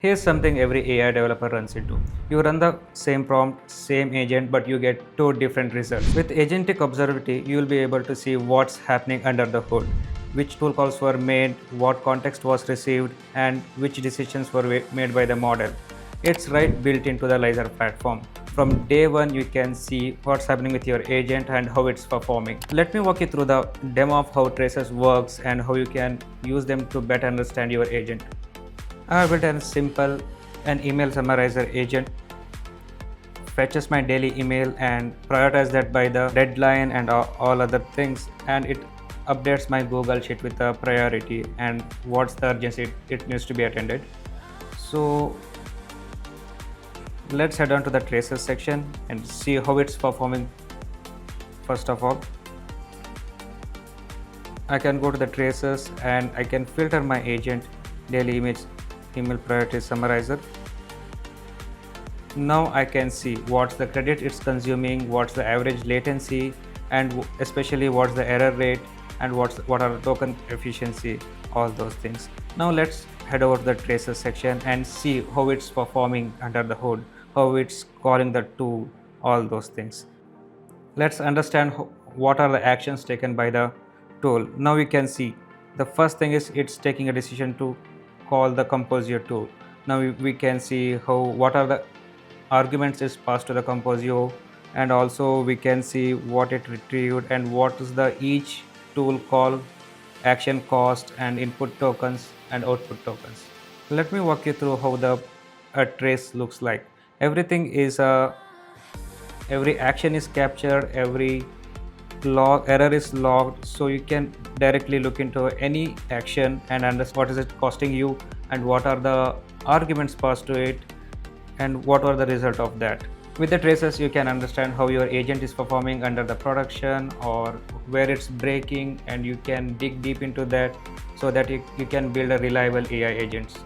Here's something every AI developer runs into. You run the same prompt, same agent, but you get two different results. With Agentic Observability, you will be able to see what's happening under the hood, which tool calls were made, what context was received, and which decisions were made by the model. It's right built into the Lyzr platform. From day one, you can see what's happening with your agent and how it's performing. Let me walk you through the demo of how Traces works and how you can use them to better understand your agent. I have built a simple email summarizer agent, fetches my daily email and prioritize that by the deadline and all other things, and it updates my Google Sheet with the priority and what's the urgency it needs to be attended. So let's head on to the traces section and see how it's performing. First of all, I can go to the traces and I can filter my agent daily email priority summarizer. Now I can see what's the credit it's consuming, what's the average latency, and especially what's the error rate and what are the token efficiency, all those things. Now let's head over to the traces section and see how it's performing under the hood, how it's calling the tool, all those things. Let's understand what are the actions taken by the tool. Now we can see the first thing is it's taking a decision to call the Composio tool. Now we can see what are the arguments is passed to the Composio, and also we can see what it retrieved and what is the each tool call, action cost, and input tokens and output tokens. Let me walk you through how the trace looks like. Everything is every action is captured, every error is logged, so you can directly look into any action and understand what is it costing you and what are the arguments passed to it and what are the result of that. With the traces, you can understand how your agent is performing under the production or where it's breaking, and you can dig deep into that so that you can build a reliable AI agents.